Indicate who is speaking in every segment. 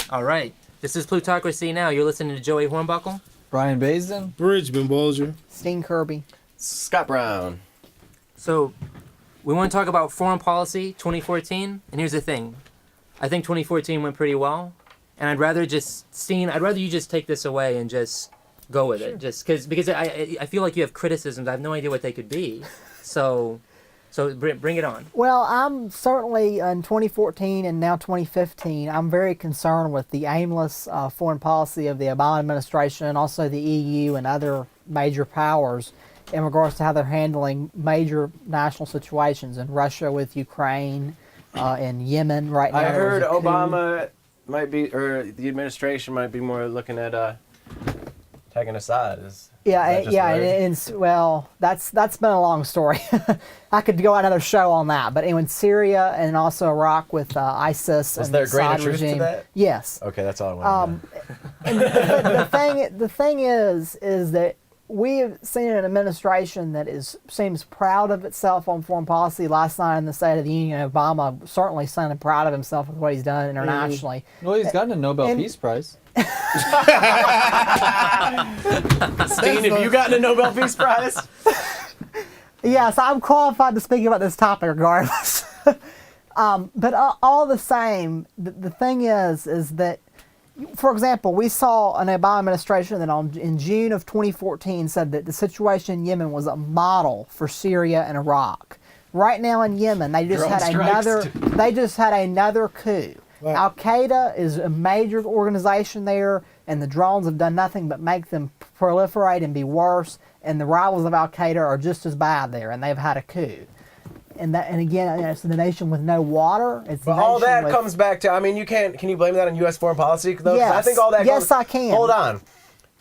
Speaker 1: All right. This is Plutocracy Now. You're listening to Joey Hornbuckle.
Speaker 2: Brian Baisden.
Speaker 3: Bridgman Bolger.
Speaker 4: Steen Kirby.
Speaker 5: Scott Brown.
Speaker 1: So, we want to talk about foreign policy 2014. And here's the thing. I think 2014 went pretty well. And I'd rather you just take this away and just go with it. Just because I feel like you have criticisms. I have no idea what they could be. So bring it on.
Speaker 4: Well, I'm certainly in 2014 and now 2015, I'm very concerned with the aimless foreign policy of the Obama administration and also the EU and other major powers in regards to how they're handling major national situations in Russia with Ukraine, in Yemen right now.
Speaker 5: I heard Obama might be, or the administration might be more looking at taking a side.
Speaker 4: Well, that's been a long story. I could go on another show on that. But in Syria and also Iraq with ISIS
Speaker 5: Was
Speaker 4: and
Speaker 5: there
Speaker 4: the
Speaker 5: greater
Speaker 4: Assad
Speaker 5: truth
Speaker 4: regime.
Speaker 5: to that?
Speaker 4: Yes.
Speaker 5: Okay, that's all I want to know.
Speaker 4: And the thing is that we have seen an administration that seems proud of itself on foreign policy. Last night in the State of the Union, Obama certainly sounded proud of himself with what he's done internationally.
Speaker 2: Well, he's gotten a Nobel Peace Prize.
Speaker 5: Steen, have you gotten a Nobel Peace Prize?
Speaker 4: Yes, I'm qualified to speak about this topic regardless. But all the same, the thing is that, for example, we saw an Obama administration that in June of 2014 said that the situation in Yemen was a model for Syria and Iraq. Right now in Yemen, they just had another coup. Wow. Al-Qaeda is a major organization there, and the drones have done nothing but make them proliferate and be worse, and the rivals of Al-Qaeda are just as bad there, and they've had a coup. And again, it's the nation with no water.
Speaker 5: But all that comes back to, I mean, can you blame that on U.S. foreign policy? Though?
Speaker 4: Yes.
Speaker 5: I think all that
Speaker 4: yes, I can.
Speaker 5: Hold on.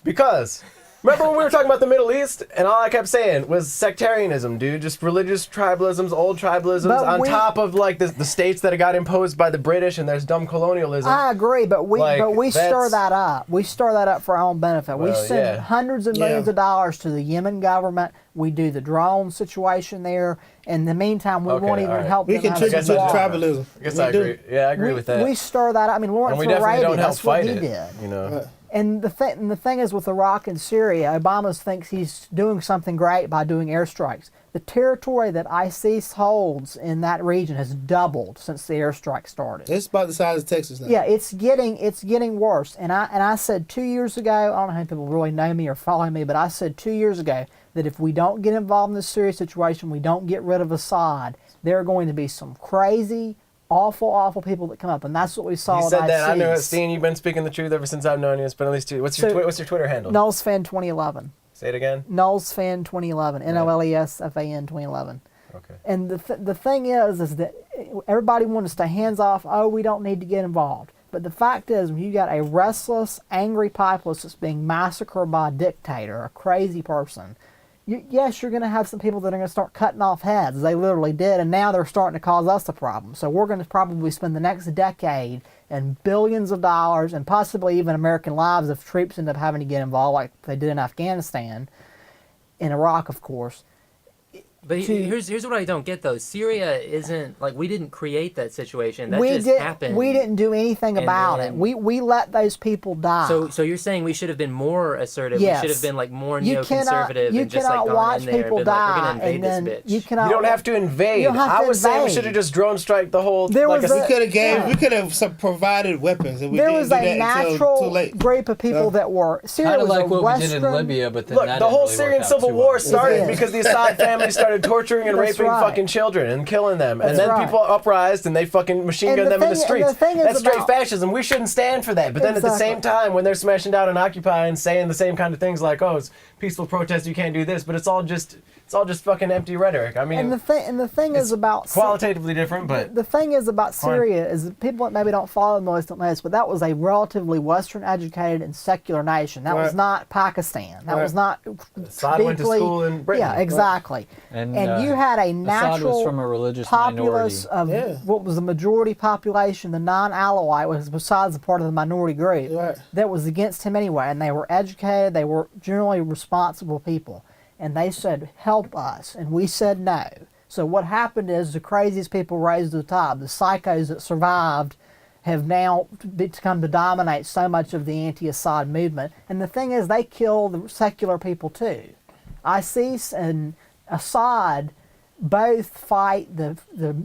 Speaker 5: Because, remember when we were talking about the Middle East, and all I kept saying was sectarianism, dude. Just religious tribalisms, old tribalisms, top of, like, the states that got imposed by the British, and there's dumb colonialism.
Speaker 4: I agree, but we stir that up. We stir that up for our own benefit. We send hundreds of millions of dollars to the Yemen government. We do the drone situation there. In the meantime, we won't even help them.
Speaker 3: We contribute to the tribalism.
Speaker 5: I guess I agree. Yeah, I agree with that.
Speaker 4: We stir that up. I mean, Lawrence Arabia, that's what he did.
Speaker 5: You know.
Speaker 4: And the thing is with Iraq and Syria, Obama thinks he's doing something great by doing airstrikes. The territory that ISIS holds in that region has doubled since the airstrike started.
Speaker 3: It's about the size of Texas now.
Speaker 4: Yeah, it's getting worse. And I said 2 years ago, I don't know how many people really know me or follow me, but I said 2 years ago that if we don't get involved in this Syria situation, we don't get rid of Assad, there are going to be some crazy, awful people that come up, and that's what we saw.
Speaker 5: You said that. I know it, Steen. You've been speaking the truth ever since I've known you. It's been at least 2. What's your Twitter handle?
Speaker 4: NolesFan 2011.
Speaker 5: Say it again.
Speaker 4: NolesFan 2011. NOLESFAN 2011.
Speaker 5: Okay.
Speaker 4: And the thing is that everybody wants to stay hands off. Oh, we don't need to get involved. But the fact is, when you got a restless, angry populace that's being massacred by a dictator, a crazy person, yes, you're going to have some people that are going to start cutting off heads. They literally did, and now they're starting to cause us a problem. So we're going to probably spend the next decade and billions of dollars and possibly even American lives if troops end up having to get involved like they did in Afghanistan, in Iraq, of course.
Speaker 1: But here's what I don't get, though. Syria isn't, like, we didn't create that situation. That just happened.
Speaker 4: We didn't do anything about it. We let those people die.
Speaker 1: So you're saying we should have been more assertive.
Speaker 4: Yes.
Speaker 1: We should have been, like, more neoconservative and just, like, gone in there and been like, we're going to invade this bitch.
Speaker 4: You
Speaker 5: don't have to invade. I was saying we should have just drone strike the whole...
Speaker 3: We could have provided weapons. And
Speaker 4: there was a natural group of people that were... Syria was
Speaker 2: like
Speaker 4: a
Speaker 2: what
Speaker 4: Western...
Speaker 2: we did in Libya, but then
Speaker 5: Look, the whole Syrian civil war started because the Assad family started torturing and raping fucking children and killing them. And then people uprised and they fucking machine gunned them in the streets. That's straight fascism. We shouldn't stand for that. But then at the same time, when they're smashing down and occupying, saying the same kind of things like, oh, it's peaceful protest, you can't do this, but it's all just fucking empty rhetoric. I mean,
Speaker 4: and the thing is about
Speaker 5: qualitatively different, but
Speaker 4: the thing is about Syria is that people that maybe don't follow the Middle East, but that was a relatively Western educated and secular nation. That was not Pakistan. That was not.
Speaker 5: Assad went to school in Britain.
Speaker 4: Yeah, exactly.
Speaker 2: And
Speaker 4: you had a natural
Speaker 2: Assad was from a religious
Speaker 4: populace
Speaker 2: minority.
Speaker 4: of what was the majority population, the non-Alawite, was besides a part of the minority group that was against him anyway, and they were educated. They were generally responsible people. And they said, help us. And we said no. So what happened is the craziest people raised to the top, the psychos that survived, have now come to dominate so much of the anti-Assad movement. And the thing is, they kill the secular people too. ISIS and Assad both fight the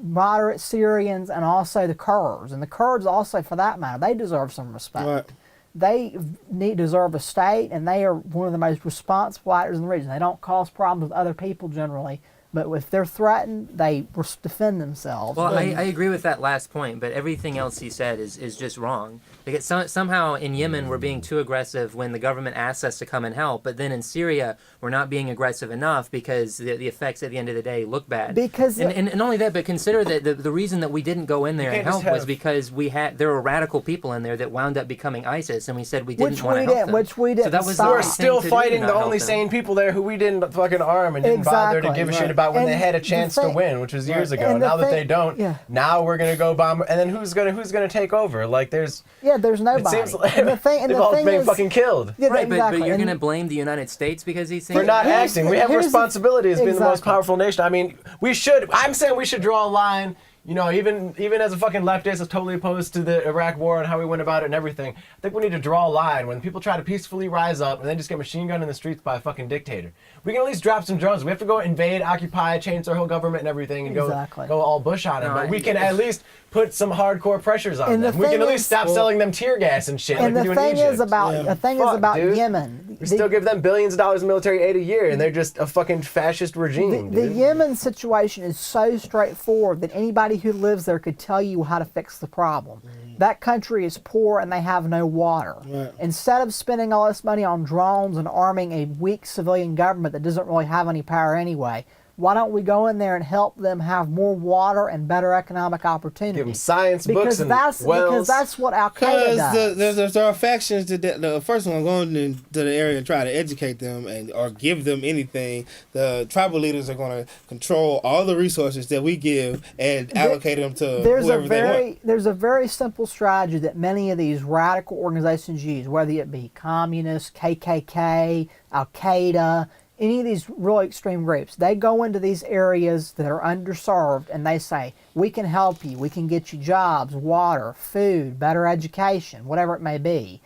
Speaker 4: moderate Syrians and also the Kurds. And the Kurds also, for that matter, they deserve some respect.
Speaker 3: Right.
Speaker 4: They deserve a state, and they are one of the most responsible actors in the region. They don't cause problems with other people generally, but if they're threatened, they defend themselves.
Speaker 1: Well, I agree with that last point, but everything else he said is just wrong. Because somehow in Yemen we're being too aggressive when the government asks us to come and help, but then in Syria we're not being aggressive enough because the effects at the end of the day look bad.
Speaker 4: Because
Speaker 1: and only that, but consider that the reason that we didn't go in there and help was because there were radical people in there that wound up becoming ISIS, and we said we didn't want to help them.
Speaker 4: Which we didn't.
Speaker 1: So that was
Speaker 5: We're still
Speaker 1: to
Speaker 5: fighting
Speaker 1: do,
Speaker 5: the
Speaker 1: not
Speaker 5: only
Speaker 1: help them.
Speaker 5: sane people there who we didn't fucking arm and didn't bother to give a shit about when
Speaker 4: And
Speaker 5: they had a
Speaker 4: the
Speaker 5: chance to
Speaker 4: thing-
Speaker 5: win, which was years ago.
Speaker 4: And the
Speaker 5: Now that
Speaker 4: thing-
Speaker 5: they don't,
Speaker 4: yeah.
Speaker 5: now we're gonna go bomb. And then who's gonna take over? Like there's
Speaker 4: there's nobody.
Speaker 5: It seems like
Speaker 4: and the thing, and
Speaker 5: they've
Speaker 4: the
Speaker 5: all
Speaker 4: thing
Speaker 5: been
Speaker 4: is,
Speaker 5: fucking killed
Speaker 4: Yeah,
Speaker 1: Right,
Speaker 4: exactly.
Speaker 1: but you're
Speaker 4: And-
Speaker 1: going to blame the United States because these things
Speaker 5: for not
Speaker 4: Here's-
Speaker 5: acting. We have
Speaker 4: here's the-
Speaker 5: responsibility as being the most
Speaker 4: Exactly.
Speaker 5: powerful nation. I mean, we should. I'm saying we should draw a line. You know, even as a fucking leftist, is totally opposed to the Iraq War and how we went about it and everything. I think we need to draw a line when people try to peacefully rise up and then just get machine gunned in the streets by a fucking dictator. We can at least drop some drones. We have to go invade, occupy, change their whole government and everything, and
Speaker 4: Exactly.
Speaker 5: go all Bush on it.
Speaker 1: No,
Speaker 5: But we
Speaker 1: I-
Speaker 5: can at least put some hardcore pressures on
Speaker 4: And the
Speaker 5: them. We can
Speaker 4: thing
Speaker 5: at least
Speaker 4: is-
Speaker 5: stop selling them tear gas and shit
Speaker 4: And
Speaker 5: like
Speaker 4: the
Speaker 5: we do in
Speaker 4: thing
Speaker 5: Egypt.
Speaker 4: is about
Speaker 3: Yeah.
Speaker 4: the thing
Speaker 5: Fuck,
Speaker 4: is about
Speaker 5: dude.
Speaker 4: Yemen.
Speaker 5: We still give them billions of dollars in military aid a year, and they're just a fucking fascist regime,
Speaker 4: The
Speaker 5: dude.
Speaker 4: Yemen situation is so straightforward that anybody who lives there could tell you how to fix the problem. That country is poor and they have no water.
Speaker 3: Right.
Speaker 4: Instead of spending all this money on drones and arming a weak civilian government that doesn't really have any power anyway, why don't we go in there and help them have more water and better economic opportunity?
Speaker 5: Give them science
Speaker 4: because
Speaker 5: books and
Speaker 4: that's
Speaker 5: wells.
Speaker 4: because that's what Al Qaeda does.
Speaker 3: Because there are factions that the first one going into the area and try to educate them or give them anything. The tribal leaders are going to control all the resources that we give and allocate them to whoever they want.
Speaker 4: There's a very simple strategy that many of these radical organizations use, whether it be communists, KKK, Al Qaeda, any of these really extreme groups. They go into these areas that are underserved and they say, we can help you, we can get you jobs, water, food, better education, whatever it may be.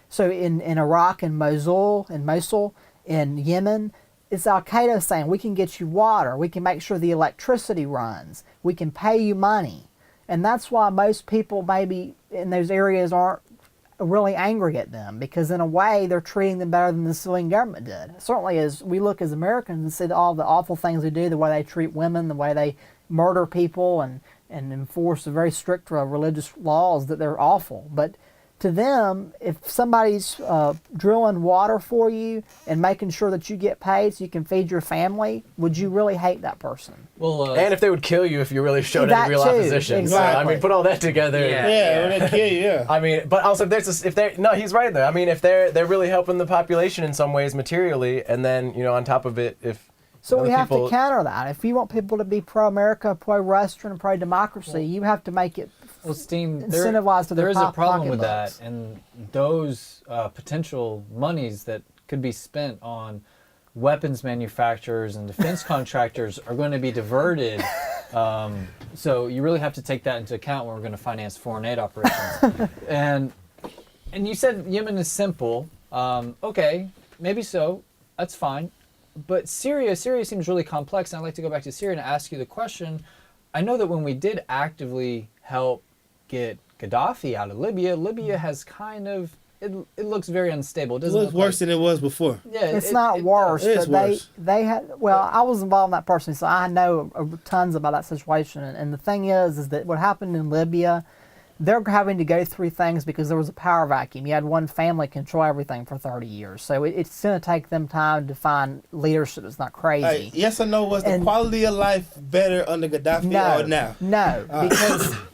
Speaker 4: So in Iraq and Mosul, in Yemen, it's Al Qaeda saying, we can get you water, we can make sure the electricity runs, we can pay you money. And that's why most people maybe in those areas aren't really angry at them, because in a way they're treating them better than the civilian government did. Certainly as we look as Americans and see all the awful things they do, the way they treat women, the way they murder people and enforce very strict religious laws, that they're awful. But to them, if somebody's drilling water for you and making sure that you get paid so you can feed your family, would you really hate that person?
Speaker 2: Well,
Speaker 5: and if they would kill you if you really showed
Speaker 4: That
Speaker 5: any real
Speaker 4: too,
Speaker 5: opposition.
Speaker 4: exactly.
Speaker 5: So, I mean, put all that together.
Speaker 1: Yeah.
Speaker 3: When they kill you, yeah.
Speaker 5: I mean, but also if they're no, he's right there. I mean, if they're really helping the population in some ways materially, and then on top of it, if
Speaker 4: So we
Speaker 5: other
Speaker 4: have to
Speaker 5: people-
Speaker 4: counter that. If you want people to be pro-America, pro-Western, pro-democracy, you have to make it
Speaker 2: well, Steam,
Speaker 4: incentivized to their
Speaker 2: there is a problem with
Speaker 4: pocketbooks.
Speaker 2: that, and those potential monies that could be spent on weapons manufacturers and defense contractors are going to be diverted. So you really have to take that into account when we're going to finance foreign aid operations. and you said Yemen is simple. Okay, maybe so. That's fine. But Syria seems really complex, and I'd like to go back to Syria and ask you the question. I know that when we did actively help get Gaddafi out of Libya, Libya has kind of, it looks very unstable. It
Speaker 3: It
Speaker 2: doesn't
Speaker 3: looks
Speaker 2: look
Speaker 3: worse than it was before.
Speaker 2: Yeah,
Speaker 4: It's not worse,
Speaker 3: It is
Speaker 4: but
Speaker 3: worse.
Speaker 4: they had. Well, I was involved in that personally, so I know tons about that situation. And the thing is that what happened in Libya, they're having to go through things because there was a power vacuum. You had one family control everything for 30 years, so it's going to take them time to find leadership that's not crazy.
Speaker 3: Hey, yes or no? Was the
Speaker 4: And-
Speaker 3: quality of life better under Gaddafi or now?
Speaker 4: No,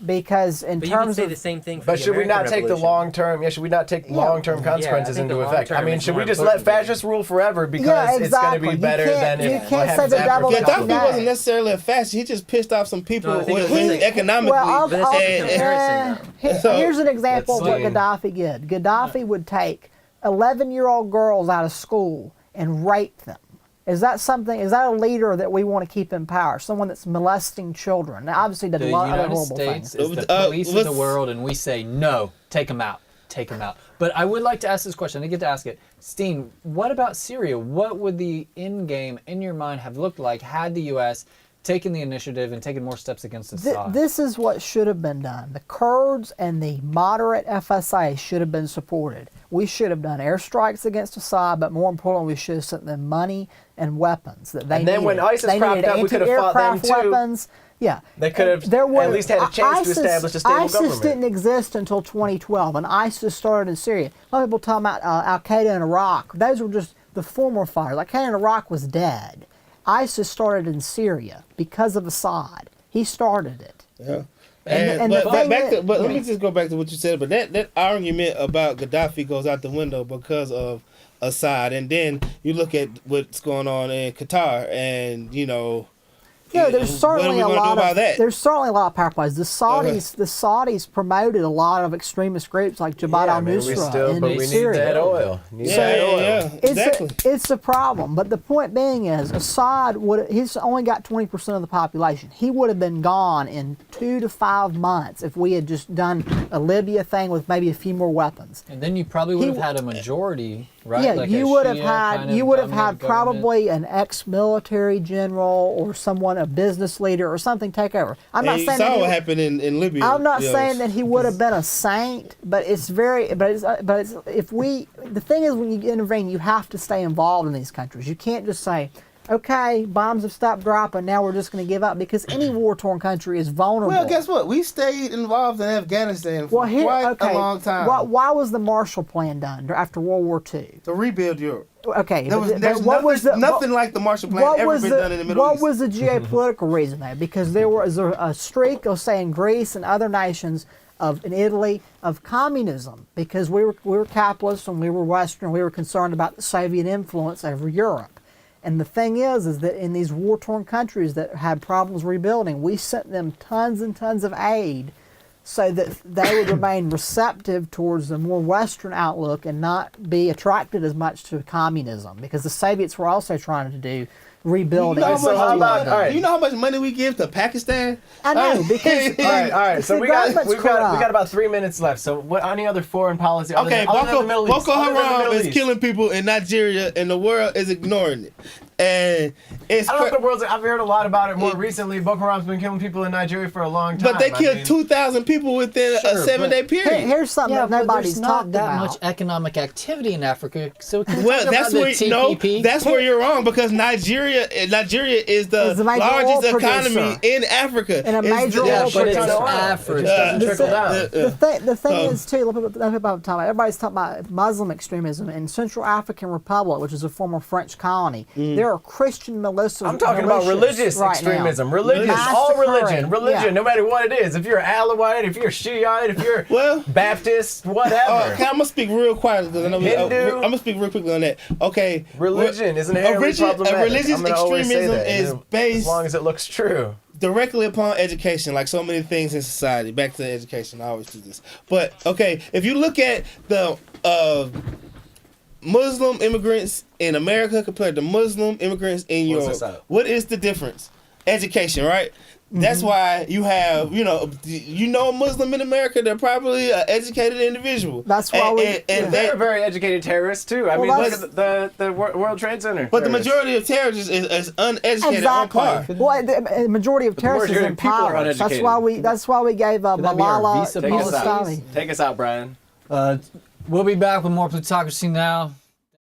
Speaker 4: because in
Speaker 1: But you can
Speaker 4: terms
Speaker 1: say
Speaker 4: of
Speaker 1: the same thing for
Speaker 5: But
Speaker 1: the
Speaker 5: should we
Speaker 1: American
Speaker 5: not take the
Speaker 1: Revolution.
Speaker 5: long term? Yeah, should we not take long term consequences
Speaker 1: I think
Speaker 5: into
Speaker 1: the
Speaker 5: effect? I
Speaker 1: long-term
Speaker 5: mean,
Speaker 1: is
Speaker 5: should we
Speaker 1: more
Speaker 5: just let
Speaker 1: important.
Speaker 5: fascists rule forever because
Speaker 4: Yeah,
Speaker 5: it's going to
Speaker 4: exactly.
Speaker 5: be
Speaker 4: You
Speaker 5: better
Speaker 4: can't-
Speaker 5: than
Speaker 4: you
Speaker 5: if
Speaker 4: can't
Speaker 5: what
Speaker 4: say
Speaker 5: happens
Speaker 4: the
Speaker 5: after
Speaker 4: devil
Speaker 5: Gaddafi?
Speaker 3: Gaddafi
Speaker 4: No.
Speaker 3: wasn't necessarily a fascist. He just pissed off some people
Speaker 1: No, I think it was like-
Speaker 3: economically.
Speaker 4: Well,
Speaker 1: But that's just a comparison, though.
Speaker 3: So-
Speaker 4: here's an example of what
Speaker 2: Let's see.
Speaker 4: Gaddafi did. Gaddafi would take 11-year-old girls out of school and rape them. Is that a leader that we want to keep in power? Someone that's molesting children? Now, obviously, did a lot of other horrible
Speaker 2: States
Speaker 4: things.
Speaker 2: is the police of the world, and we say no, take them out, take them out. But I would like to ask this question. I get to ask it, Steen. What about Syria? What would the end game in your mind have looked like had the U.S. taken the initiative and taken more steps against Assad?
Speaker 4: This is what should have been done. The Kurds and the moderate FSA should have been supported. We should have done airstrikes against Assad, but more importantly, we should have sent them money and weapons that they
Speaker 5: And then
Speaker 4: needed.
Speaker 5: when ISIS
Speaker 4: they
Speaker 5: cropped
Speaker 4: needed
Speaker 5: up, we could have fought them
Speaker 4: anti-aircraft
Speaker 5: too.
Speaker 4: weapons. Yeah.
Speaker 5: They could have at least had a chance to establish a stable
Speaker 4: ISIS
Speaker 5: government.
Speaker 4: didn't exist until 2012, and ISIS started in Syria. A lot of people talk about Al-Qaeda in Iraq. Those were just the former fighters. Al-Qaeda in Iraq was dead. ISIS started in Syria because of Assad. He started it.
Speaker 3: Yeah.
Speaker 4: But
Speaker 3: let me just go back to what you said. But that argument about Gaddafi goes out the window because of Assad. And then you look at what's going on in Qatar, and
Speaker 4: there's certainly a lot of
Speaker 3: that?
Speaker 4: there's certainly a lot of power plays. The Saudis promoted a lot of extremist groups like Jabhat al-Nusra
Speaker 5: but
Speaker 4: in
Speaker 5: we
Speaker 4: Syria.
Speaker 5: need that oil.
Speaker 3: Yeah, exactly.
Speaker 4: It's a problem, but the point being is Assad he's only got 20% of the population. He would have been gone in 2 to 5 months if we had just done a Libya thing with maybe a few more weapons.
Speaker 2: And then you probably would have had a majority, right?
Speaker 4: Yeah,
Speaker 2: like
Speaker 4: you would have had
Speaker 2: government.
Speaker 4: probably an ex-military general or someone, a business leader or something take over. I'm not
Speaker 3: And
Speaker 4: saying
Speaker 3: you saw
Speaker 4: that
Speaker 3: what happened in Libya.
Speaker 4: I'm not saying that he would have been a saint, but the thing is, when you intervene, you have to stay involved in these countries. You can't just say, okay, bombs have stopped dropping, now we're just going to give up, because any war-torn country is vulnerable.
Speaker 3: Well, guess what? We stayed involved in Afghanistan for quite a long time.
Speaker 4: Why was the Marshall Plan done after World War II?
Speaker 3: To rebuild Europe.
Speaker 4: Okay,
Speaker 3: There's nothing like the Marshall Plan ever been done in the Middle East.
Speaker 4: What was the geopolitical reason there? Because there was a streak of, say, in Greece and other nations, in Italy, of communism, because we were capitalists and we were Western. We were concerned about the Soviet influence over Europe. And the thing is that in these war-torn countries that had problems rebuilding, we sent them tons and tons of aid so that they would remain receptive towards the more Western outlook and not be attracted as much to communism, because the Soviets were also trying to do rebuilding.
Speaker 3: You know how much money we give to Pakistan?
Speaker 4: I know, because
Speaker 5: all right. So we got about 3 minutes left. So what? Any other foreign policy?
Speaker 3: Okay, Boko Haram is
Speaker 5: East?
Speaker 3: killing people in Nigeria, and the world is ignoring it. And it's
Speaker 5: I don't know if the world's. I've heard a lot about it more recently. Boko Haram's been killing people in Nigeria for a long time.
Speaker 3: But they killed 2,000 people within a 7-day period.
Speaker 4: Here's something that nobody's talked
Speaker 2: that
Speaker 4: about.
Speaker 2: much economic activity in Africa. So can we
Speaker 3: Well,
Speaker 2: talk
Speaker 3: that's
Speaker 2: about
Speaker 3: where
Speaker 2: the TPP?
Speaker 3: that's where you're wrong, because Nigeria is the
Speaker 4: major
Speaker 3: largest
Speaker 4: oil
Speaker 3: economy
Speaker 4: producer.
Speaker 3: in Africa.
Speaker 4: And a major oil
Speaker 2: but it's
Speaker 4: producer.
Speaker 2: Africa.
Speaker 5: It doesn't trickle down.
Speaker 4: The thing is, too, everybody's talking about Muslim extremism. In Central African Republic, which is a former French colony, there are Christian militias.
Speaker 5: I'm talking about religious extremism. Religious, all religion, no matter what it is. If you're Alawite, if you're Shiite, if you're Baptist, whatever.
Speaker 3: I'm gonna speak real quietly because I know
Speaker 5: Hindu.
Speaker 3: I'm gonna speak real quickly on that. Okay,
Speaker 5: Religion is inherently problematic.
Speaker 3: Religious
Speaker 5: I'm gonna always say
Speaker 3: extremism
Speaker 5: that,
Speaker 3: is based
Speaker 5: as long as it looks true.
Speaker 3: Directly upon education, like so many things in society. Back to education, I always do this. But okay, if you look at the Muslim immigrants in America compared to Muslim immigrants in Europe, what is the difference? Education, right? That's why you have, a Muslim in America, they're probably an educated individual.
Speaker 4: That's why
Speaker 5: they're very educated terrorists too. I mean, look at the World Trade Center.
Speaker 3: But the majority of terrorists is uneducated on par.
Speaker 4: Well, the majority of terrorists is impoverished. That's why we gave Malala
Speaker 2: Take
Speaker 4: Yousafzai.
Speaker 5: Take us out, Brian.
Speaker 2: We'll be back with more Plutocracy Now.